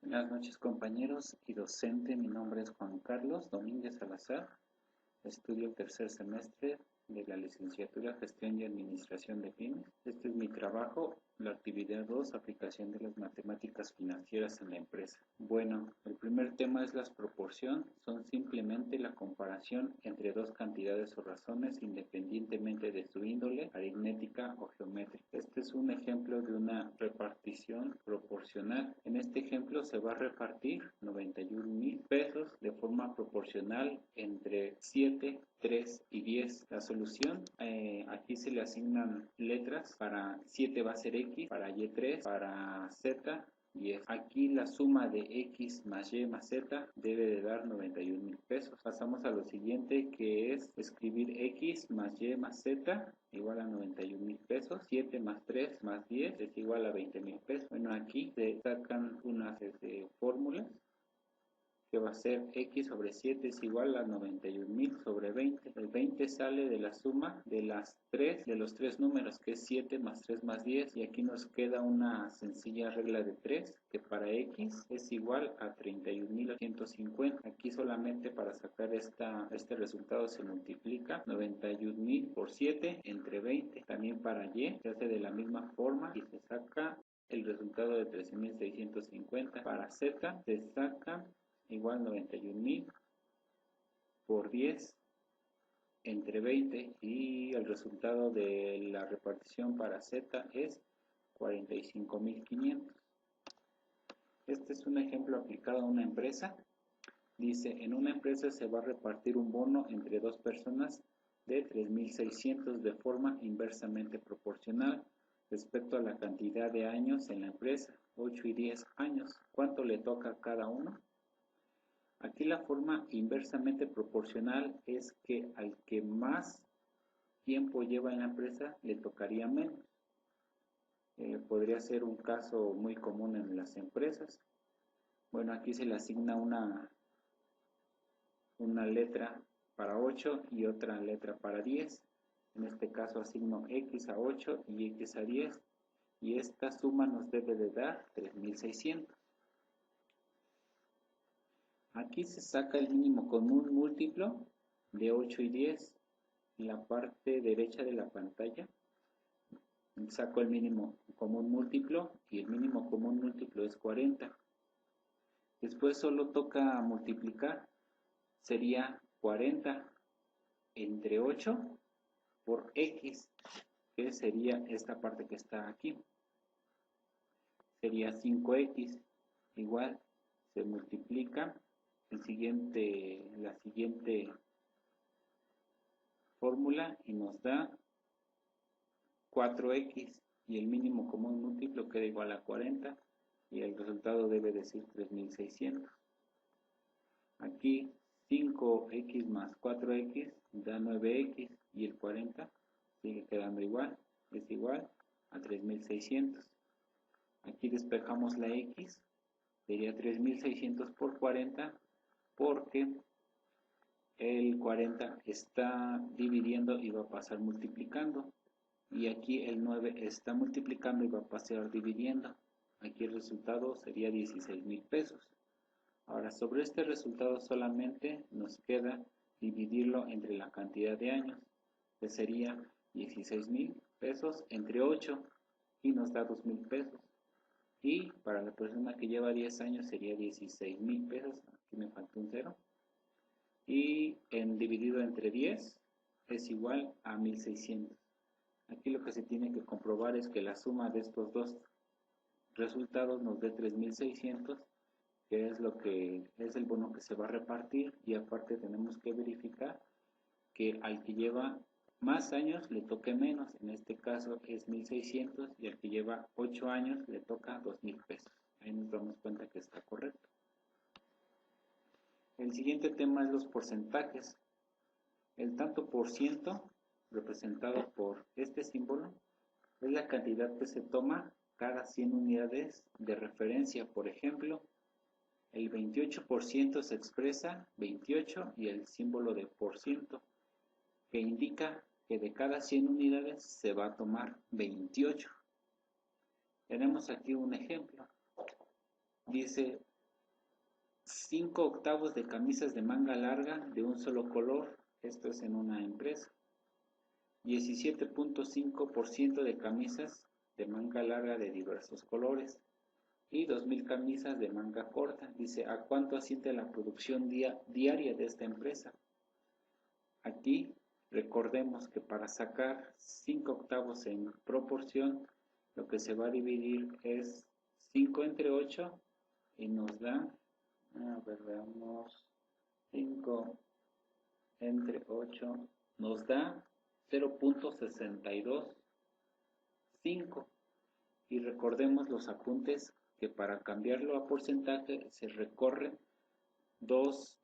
Buenas noches compañeros y docente, mi nombre es Juan Carlos Domínguez Salazar, estudio el tercer semestre de la licenciatura Gestión y Administración de Pymes. Este es mi trabajo, la actividad 2, aplicación de las matemáticas financieras en la empresa. Bueno, el primer tema es las proporción, son simplemente la comparación entre dos cantidades o razones independientemente de su índole, aritmética o geométrica. Este es un ejemplo de una repartición proporcional. En este ejemplo se va a repartir 91,000 pesos de forma proporcional entre 7, 3 y 10. La solución, aquí se le asignan letras. Para 7 va a ser X, para Y 3, para Z 10. Aquí la suma de X más Y más Z debe de dar 91,000 pesos. Pasamos a lo siguiente, que es escribir X más Y más Z igual a 91,000 pesos. 7 más 3 más 10 es igual a 20,000 pesos. Bueno, aquí se sacan unas fórmulas, que va a ser X sobre 7 es igual a 91,000 sobre 20. El 20 sale de la suma de los tres números, que es 7 más 3 más 10, y aquí nos queda una sencilla regla de 3, que para X es igual a 31,850. Aquí solamente para sacar este resultado se multiplica 91,000 por 7 entre 20. También para Y se hace de la misma forma y se saca el resultado de 13,650. Para Z se saca igual 91,000 por 10 entre 20, y el resultado de la repartición para Z es 45,500. Este es un ejemplo aplicado a una empresa. Dice, en una empresa se va a repartir un bono entre dos personas de 3,600 de forma inversamente proporcional respecto a la cantidad de años en la empresa, 8 y 10 años. ¿Cuánto le toca a cada uno? Aquí la forma inversamente proporcional es que al que más tiempo lleva en la empresa le tocaría menos. Podría ser un caso muy común en las empresas. Bueno, aquí se le asigna una letra para 8 y otra letra para 10. En este caso asigno X a 8 y X a 10, y esta suma nos debe de dar 3,600. Aquí se saca el mínimo común múltiplo de 8 y 10. En la parte derecha de la pantalla saco el mínimo común múltiplo, y el mínimo común múltiplo es 40. Después solo toca multiplicar. Sería 40 entre 8 por X, que sería esta parte que está aquí. Sería 5X. Igual se multiplica la siguiente fórmula y nos da 4X, y el mínimo común múltiplo queda igual a 40, y el resultado debe decir 3,600. Aquí 5X más 4X da 9X, y el 40 sigue quedando igual, es igual a 3,600. Aquí despejamos la X, sería 3,600 por 40, porque el 40 está dividiendo y va a pasar multiplicando, y aquí el 9 está multiplicando y va a pasar dividiendo. Aquí el resultado sería 16,000 pesos. Ahora, sobre este resultado solamente nos queda dividirlo entre la cantidad de años, que sería 16,000 pesos entre 8, y nos da 2,000 pesos. Y para la persona que lleva 10 años sería 16,000 pesos. Aquí me falta un 0. Y dividido entre 10 es igual a 1,600. Aquí lo que se tiene que comprobar es que la suma de estos dos resultados nos dé 3,600, que es lo que es el bono que se va a repartir, y aparte tenemos que verificar que al que lleva más años le toque menos. En este caso es 1,600, y al que lleva 8 años le toca 2,000 pesos. Ahí nos damos cuenta que está correcto. El siguiente tema es los porcentajes. El tanto por ciento, representado por este símbolo, es la cantidad que se toma cada 100 unidades de referencia. Por ejemplo, el 28% se expresa 28 y el símbolo de por ciento, que indica que de cada 100 unidades se va a tomar 28. Tenemos aquí un ejemplo. Dice, 5 octavos de camisas de manga larga de un solo color, esto es en una empresa. 17.5% de camisas de manga larga de diversos colores y 2.000 camisas de manga corta. Dice, ¿a cuánto asciende la producción diaria de esta empresa? Aquí recordemos que para sacar 5 octavos en proporción, lo que se va a dividir es 5 entre 8 y nos da, a ver, veamos, 5 entre 8 nos da 0.625. Y recordemos los apuntes que para cambiarlo a porcentaje se recorren dos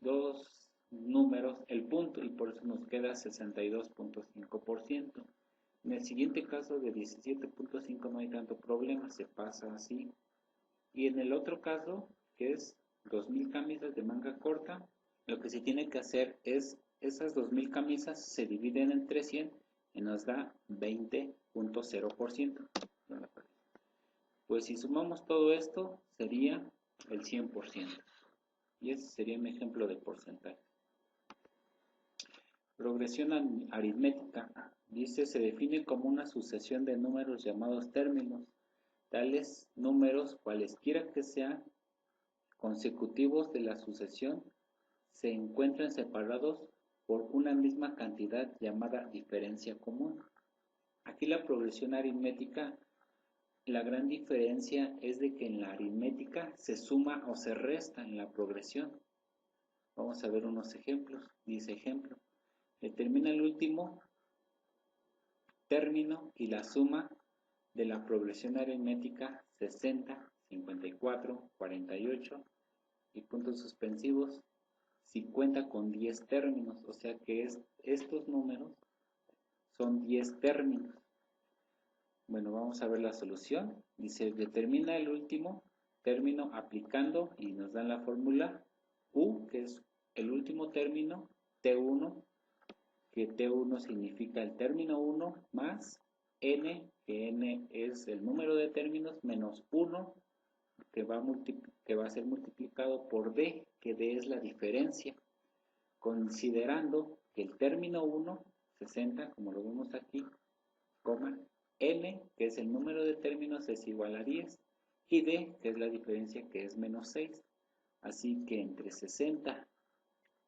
números el punto y por eso nos queda 62.5%. En el siguiente caso de 17.5 no hay tanto problema, se pasa así. Y en el otro caso, que es 2.000 camisas de manga corta, lo que se tiene que hacer es esas 2.000 camisas se dividen entre 100 y nos da 20.0%. Pues si sumamos todo esto, sería el 100%. Y ese sería un ejemplo de porcentaje. Progresión aritmética. Dice, se define como una sucesión de números llamados términos. Tales números, cualesquiera que sean, consecutivos de la sucesión, se encuentran separados por una misma cantidad llamada diferencia común. Aquí la progresión aritmética, la gran diferencia es de que en la aritmética se suma o se resta en la progresión. Vamos a ver unos ejemplos. Dice ejemplo, determina el último término y la suma de la progresión aritmética 60, 54, 48 y puntos suspensivos si cuenta con 10 términos, o sea que estos números son 10 términos. Bueno, vamos a ver la solución. Dice, determina el último término aplicando y nos dan la fórmula U, que es el último término, T1, que T1 significa el término 1, más N, que N es el número de términos, menos 1, que va a ser multiplicado por D, que D es la diferencia, considerando que el término 1, 60, como lo vemos aquí, coma, N, que es el número de términos, es igual a 10, y D, que es la diferencia, que es menos 6. Así que entre 60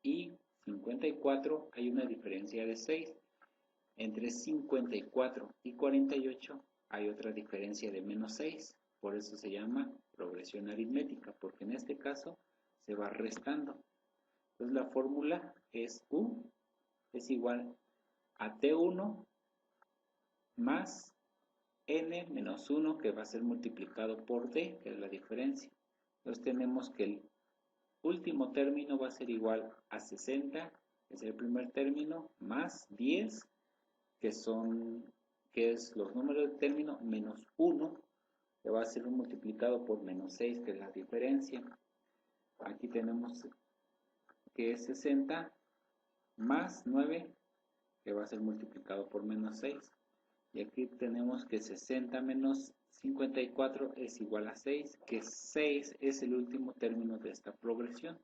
y 54 hay una diferencia de 6. Entre 54 y 48 hay otra diferencia de menos 6. Por eso se llama progresión aritmética, porque en este caso se va restando. Entonces la fórmula es U es igual a T1 más N menos 1, que va a ser multiplicado por D, que es la diferencia. Entonces tenemos que el último término va a ser igual a 60, que es el primer término, más 10, que es los números de término, menos 1, que va a ser multiplicado por menos 6, que es la diferencia. Aquí tenemos que es 60 más 9, que va a ser multiplicado por menos 6. Y aquí tenemos que 60 menos 54 es igual a 6, que 6 es el último término de esta progresión.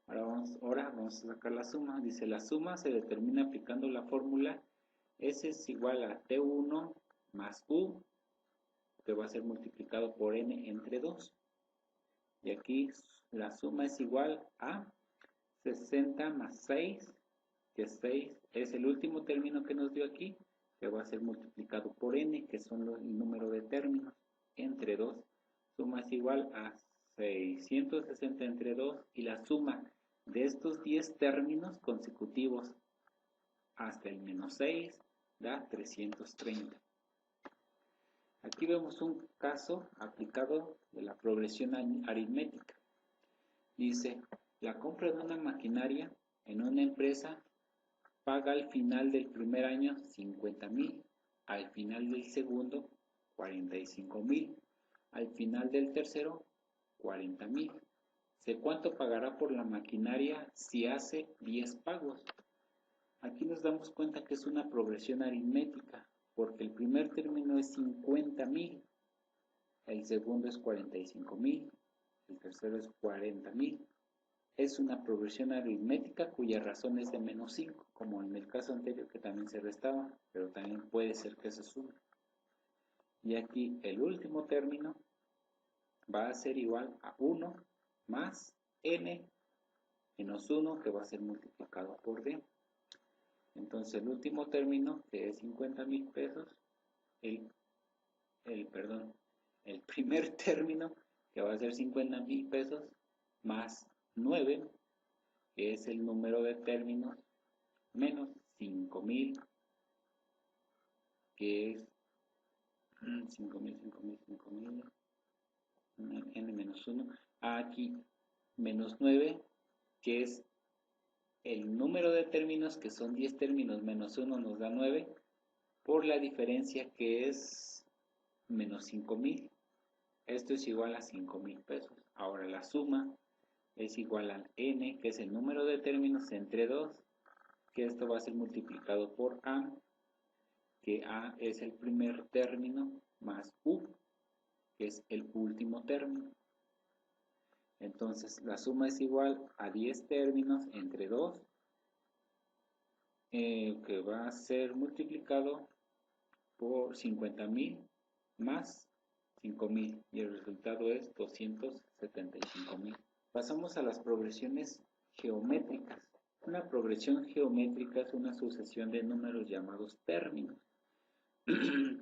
Ahora vamos a sacar la suma. Dice, la suma se determina aplicando la fórmula S es igual a T1 más U, que va a ser multiplicado por N entre 2. Y aquí la suma es igual a 60 más 6, que 6 es el último término que nos dio aquí, que va a ser multiplicado por N, que son el número de términos, entre 2. Suma es igual a 660 entre 2, y la suma de estos 10 términos consecutivos hasta el menos 6 da 330. Aquí vemos un caso aplicado de la progresión aritmética. Dice, la compra de una maquinaria en una empresa paga al final del primer año 50,000, al final del segundo 45,000, al final del tercero 40,000. Sé cuánto pagará por la maquinaria si hace 10 pagos. Aquí nos damos cuenta que es una progresión aritmética, porque el primer término es 50,000, el segundo es 45,000, el tercero es 40,000 es una progresión aritmética cuya razón es de menos 5, como en el caso anterior que también se restaba, pero también puede ser que se sume. Y aquí el último término va a ser igual a 1 más n menos 1, que va a ser multiplicado por d. Entonces el último término, que es 50,000 pesos, el primer término, que va a ser 50,000 pesos, más 9, que es el número de términos, menos 5,000, que es 5,000, n menos 1, aquí menos 9, que es el número de términos, que son 10 términos, menos 1 nos da 9, por la diferencia que es menos 5,000. Esto es igual a 5,000 pesos. Ahora la suma es igual al n, que es el número de términos entre 2, que esto va a ser multiplicado por a, que a es el primer término, más u, que es el último término. Entonces la suma es igual a 10 términos entre 2, que va a ser multiplicado por 50,000 más 5,000, y el resultado es 275,000. Pasamos a las progresiones geométricas. Una progresión geométrica es una sucesión de números llamados términos.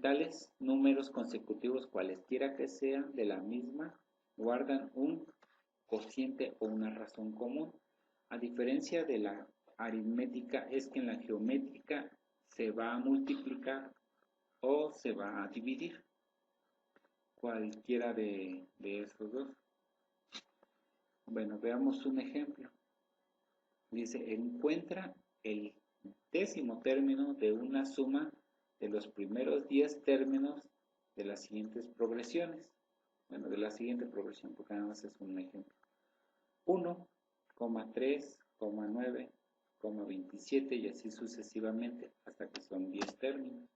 Tales números consecutivos, cualesquiera que sean de la misma, guardan un cociente o una razón común. A diferencia de la aritmética, es que en la geométrica se va a multiplicar o se va a dividir, cualquiera de esos dos. Bueno, veamos un ejemplo. Dice, encuentra el décimo término de una suma de los primeros 10 términos de las siguientes progresiones. Bueno, de la siguiente progresión, porque nada más es un ejemplo. 1, 3, 9, 27 y así sucesivamente hasta que son 10 términos.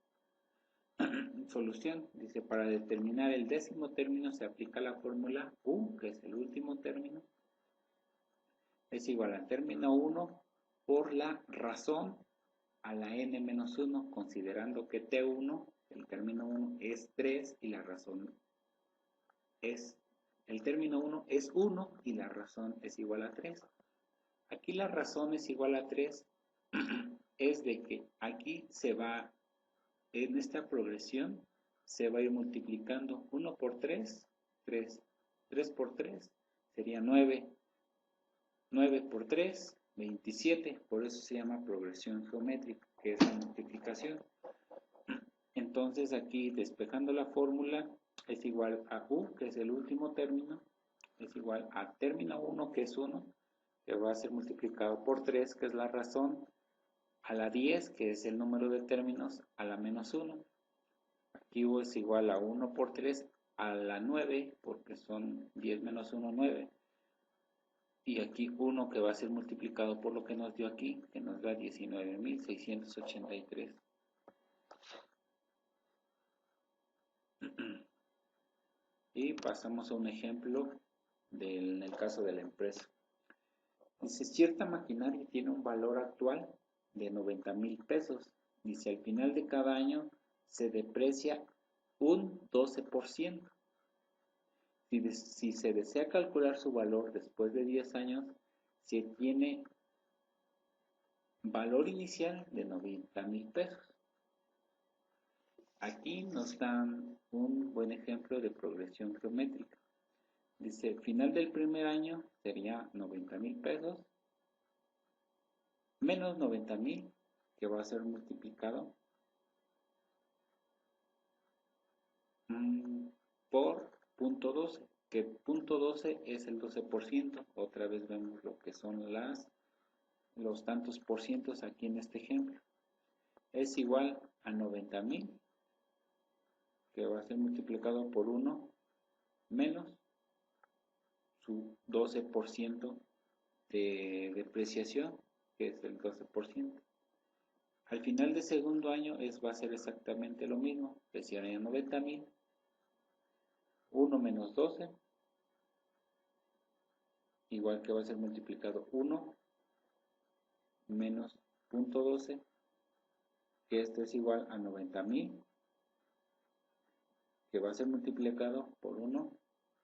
Solución, dice, para determinar el décimo término se aplica la fórmula u, que es el último término, es igual al término 1 por la razón a la n menos 1, considerando que t1, el término 1, es 3 y la razón es, el término 1 es 1 y la razón es igual a 3. Aquí la razón es igual a 3, es de que aquí se va, en esta progresión, se va a ir multiplicando 1 por 3, 3, 3 por 3, sería 9, 9 por 3, 27, por eso se llama progresión geométrica, que es la multiplicación. Entonces aquí, despejando la fórmula, es igual a u, que es el último término, es igual a término 1, que es 1, que va a ser multiplicado por 3, que es la razón, a la 10, que es el número de términos, a la menos 1. Aquí u es igual a 1 por 3, a la 9, porque son 10 menos 1, 9. Y aquí 1 que va a ser multiplicado por lo que nos dio aquí, que nos da 19,683. Y pasamos a un ejemplo en el caso de la empresa. Dice, cierta maquinaria tiene un valor actual de 90,000 pesos. Dice, al final de cada año se deprecia un 12%. Si se desea calcular su valor después de 10 años, se tiene valor inicial de 90,000 pesos. Aquí nos dan un buen ejemplo de progresión geométrica. Dice, final del primer año sería 90,000 pesos, menos 90,000, que va a ser multiplicado por punto 12, que punto 12 es el 12%. Otra vez vemos lo que son los tantos por cientos aquí en este ejemplo. Es igual a 90,000, que va a ser multiplicado por 1, menos su 12% de depreciación, que es el 12%. Al final del segundo año va a ser exactamente lo mismo, que sería 90,000, 1 menos 12, igual que va a ser multiplicado 1 menos 0.12, que esto es igual a 90.000, que va a ser multiplicado por 1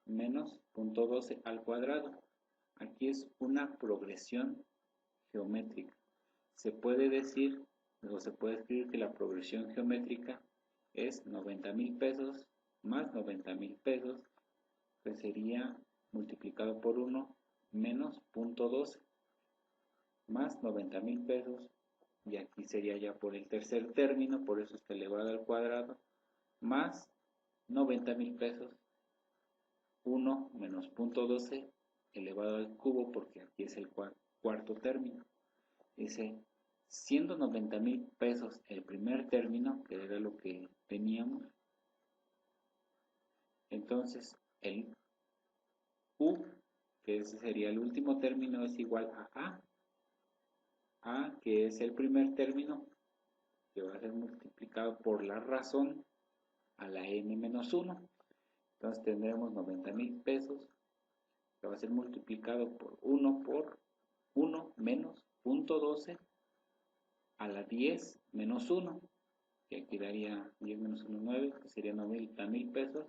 menos 0.12 al cuadrado. Aquí es una progresión geométrica. Se puede decir o se puede escribir que la progresión geométrica es 90.000 pesos más 90.000 pesos, que sería multiplicado por 1 menos 0.12 más 90.000 pesos, y aquí sería ya por el tercer término, por eso está elevado al cuadrado, más 90.000 pesos, 1 menos 0.12 elevado al cubo, porque aquí es el cuarto término. Dice, siendo 90.000 pesos el primer término, que era lo que teníamos, entonces el U, que ese sería el último término, es igual a A, que es el primer término, que va a ser multiplicado por la razón a la n menos 1. Entonces tendremos 90.000 pesos, que va a ser multiplicado por 1 menos 0.12 a la 10 menos 1, que aquí daría 10 menos 1, 9, que sería 90.000 pesos,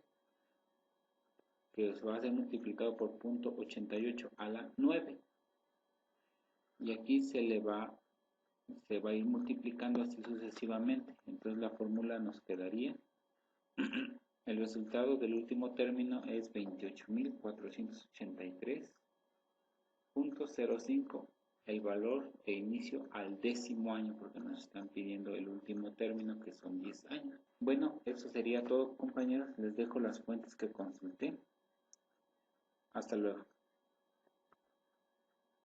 que va a ser multiplicado por 0.88 a la 9. Y aquí se va a ir multiplicando así sucesivamente. Entonces la fórmula nos quedaría, el resultado del último término es 28.483.05, el valor de inicio al 10º año, porque nos están pidiendo el último término, que son 10 años. Bueno, eso sería todo, compañeros. Les dejo las fuentes que consulté. Hasta luego.